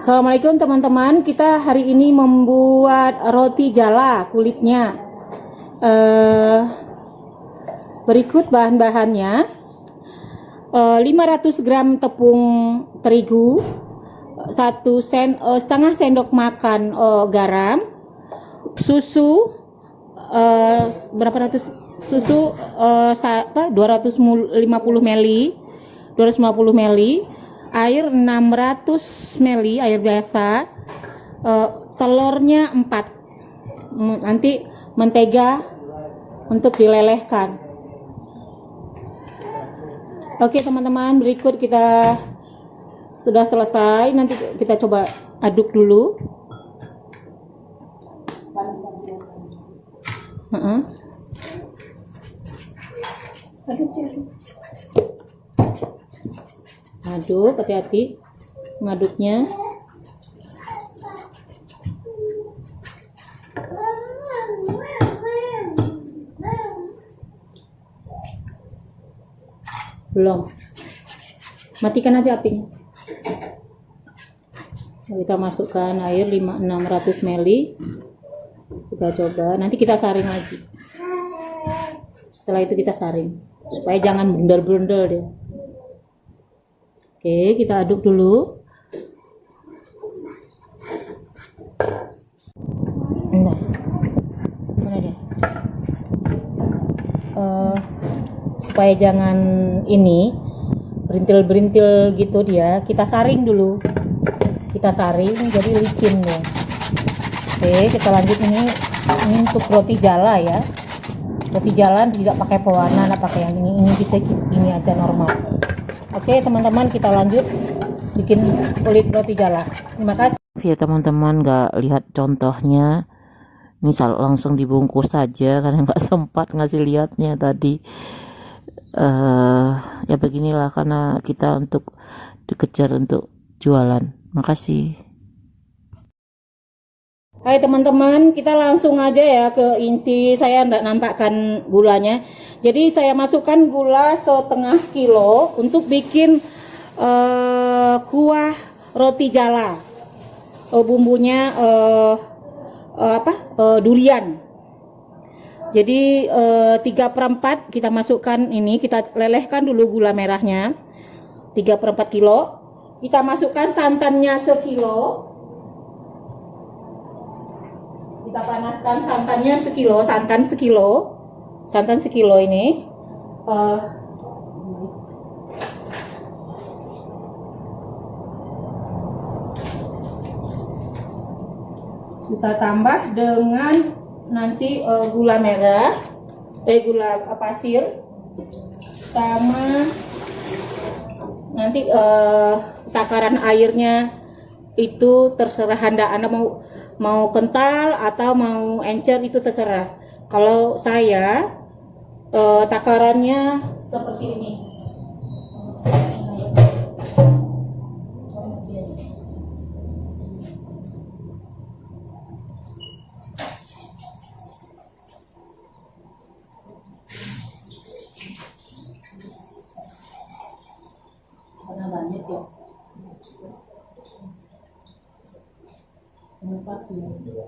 Assalamualaikum teman-teman, kita hari ini membuat roti jala kulitnya. Berikut bahan-bahannya: 500 gram tepung terigu, setengah sendok makan garam, susu berapa ratus susu 250 ml, air 600 ml, air biasa, telurnya 4, nanti mentega untuk dilelehkan. Oke teman-teman, berikut kita sudah selesai, nanti kita coba aduk dulu. Aduk, hati-hati ngaduknya. Belum, matikan aja apinya. Kita masukkan air 600 ml, kita coba, nanti kita saring lagi. Setelah itu kita saring supaya jangan bundel-bundel dia. Oke, kita aduk dulu. Nah, mana dia? Supaya jangan ini berintil-berintil gitu dia, kita saring dulu. Kita saring jadi licin ya. Oke, kita lanjut ini untuk roti jala ya. Roti jala tidak pakai pewarna, tidak pakai yang ini kita ini aja normal. Oke teman-teman, kita lanjut bikin kulit roti jala. Terima kasih. Ya teman-teman, nggak lihat contohnya, ini langsung dibungkus saja karena nggak sempat ngasih lihatnya tadi. Ya beginilah, karena kita untuk dikejar untuk jualan. Makasih. Hai teman-teman, kita langsung aja ya ke inti. Saya tidak nampakkan gulanya. Jadi saya masukkan gula setengah kilo untuk bikin kuah roti jala. Bumbunya durian. Jadi 3/4 kita masukkan ini, kita lelehkan dulu gula merahnya 3/4 kilo. Kita masukkan santannya sekilo. Kita panaskan santannya sekilo, santan sekilo ini. Kita tambah dengan nanti gula merah, gula pasir, sama nanti takaran airnya itu terserah Anda mau kental atau mau encer, itu terserah. Kalau saya takarannya seperti ini. Karena banyak ya. 600 ml.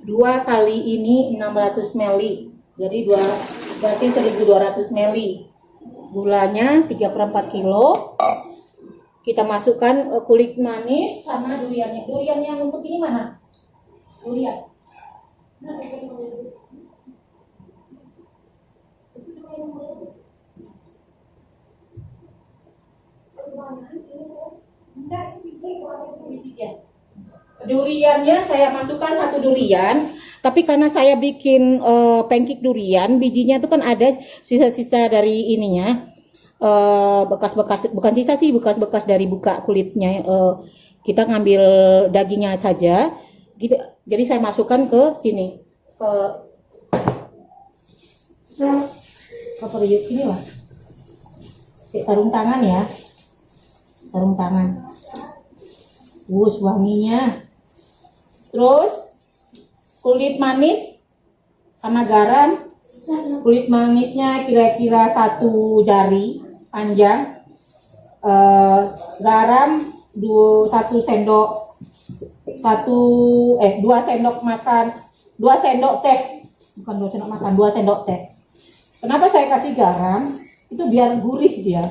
2 kali ini 600 ml. Jadi berarti 1200 ml. Gulanya 3/4 kilo. Kita masukkan kulit manis sama duriannya. Durian yang untuk ini mana? Durian. Duriannya saya masukkan 1 durian, tapi karena saya bikin pancake durian, bijinya itu kan ada sisa-sisa dari ininya, bekas-bekas, bukan sisa sih, bekas-bekas dari buka kulitnya. Kita ngambil dagingnya saja gitu. Jadi saya masukkan ke sini, ke periuk ini lah, sarung tangan ya, sarung tangan. Wanginya. Terus kulit manis sama garam. Kulit manisnya kira-kira 1 jari panjang. garam 1 sendok 2 sendok makan, 2 sendok teh, bukan 2 sendok makan, 2 sendok teh. Kenapa saya kasih garam? Itu biar gurih dia.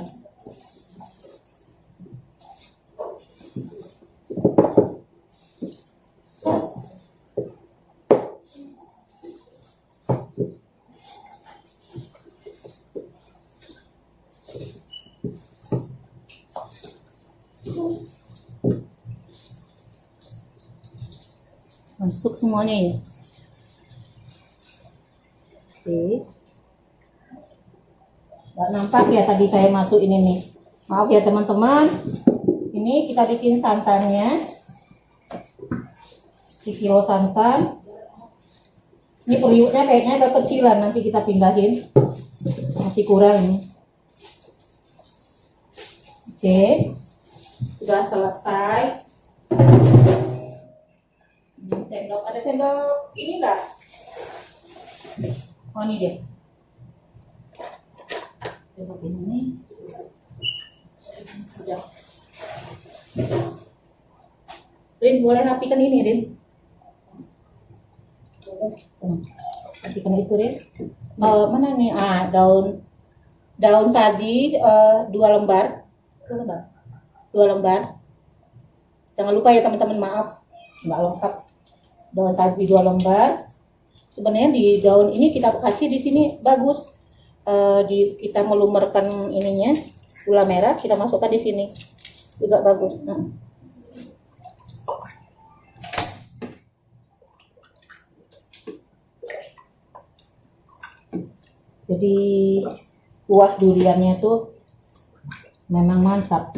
Masuk semuanya ya. Oke. Nggak nampak ya tadi saya masuk ini nih. Maaf ya teman-teman. Ini kita bikin santannya. 1 kilo santan. Ini periuknya kayaknya kekecilan, nanti kita pindahin. Masih kurang ini. Oke. Sudah selesai. Sendok, ada sendok ini enggak? Oh ini deh. Sendok ini. Udah. Rin, boleh rapikan ini, Rin. Rapikan itu, Rin. Mana nih? Daun saji 2 lembar. 2 lembar. Jangan lupa ya teman-teman, maaf nggak lengkap. Daun saji 2 lembar. Sebenarnya di daun ini kita kasih di sini bagus. Kita melumerkan ininya gula merah, kita masukkan di sini juga bagus. Nah. Jadi kuah duriannya tuh memang mantap.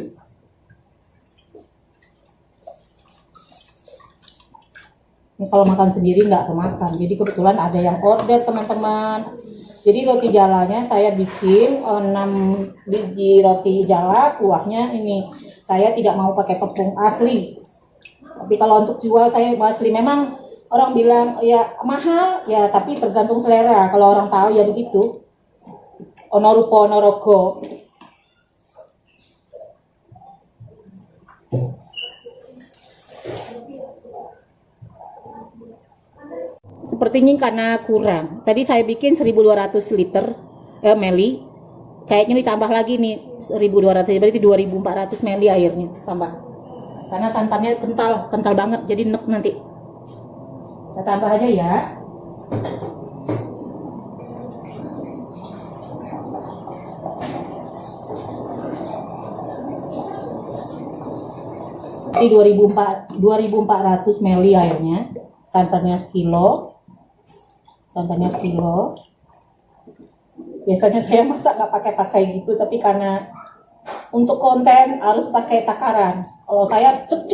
Ini kalau makan sendiri nggak kemakan. Jadi kebetulan ada yang order teman-teman. Jadi roti jalanya saya bikin 6 biji roti jala, kuahnya ini. Saya tidak mau pakai tepung asli. Tapi kalau untuk jual saya asli. Memang orang bilang ya mahal ya, tapi tergantung selera. Kalau orang tahu ya begitu. Ono rupa ono rogo. Sepertinya karena kurang. Tadi saya bikin 1200 liter meli. Kayaknya ditambah lagi nih 1200, berarti 2400 meli airnya tambah. Karena santannya kental banget, jadi enek nanti. Kita tambah aja ya. Jadi 2400 meli airnya. Santannya sekilo. Biasanya saya masak nggak pakai gitu, tapi karena untuk konten harus pakai takaran. Kalau saya cek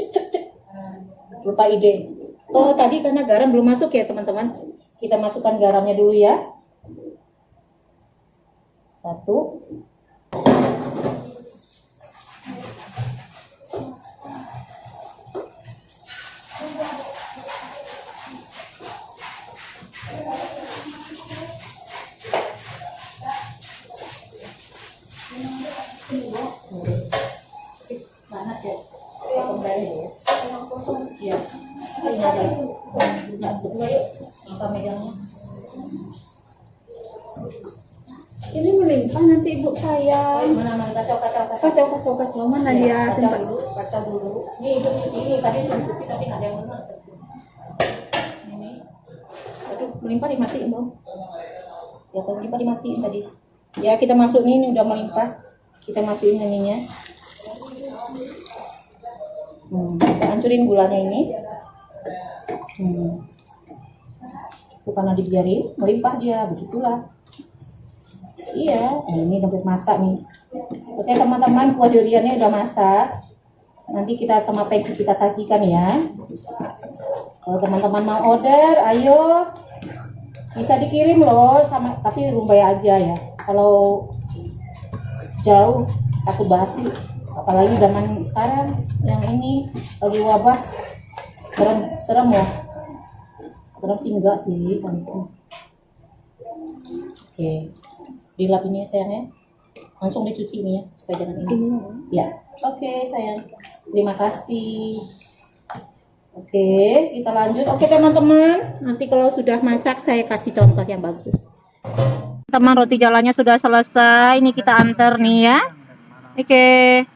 lupa ide. Oh tadi karena garam belum masuk ya teman-teman, kita masukkan garamnya dulu ya. 1. Panas ya? Kembali ya? Iya. Ini ada. Nah, berdua yuk. Apa megangnya? Ini melimpah nanti ibu saya. Mana kacau Mana dia tempat? Kacau dulu. Ini ibu ini tadi cuci tapi nggak ada yang benar. Ini. Aduh, melimpah dimatiin dong. Ya kalau melimpah dimatiin tadi. Ya kita masukin ini udah melimpah. Kita masukin ininya. Kita hancurin gulanya ini. Itu karena dibiarin melimpah dia, begitulah. Iya, ini udah masak nih. Oke teman-teman, kuah duriannya udah masak. Nanti kita sama pancake kita sajikan ya. Kalau teman-teman mau order, ayo bisa dikirim loh, sama tapi Rumbai aja ya. Kalau jauh takut basi. Apalagi zaman sekarang yang ini lagi wabah, serem ya. Serem sih enggak sih. Oke, dilap ini sayangnya. Langsung dicuci ini ya, supaya jangan ini. Ya, oke sayang. Terima kasih. Oke, kita lanjut. Oke teman-teman, nanti kalau sudah masak saya kasih contoh yang bagus. Teman, roti jalannya sudah selesai. Ini kita antar nih ya. Oke.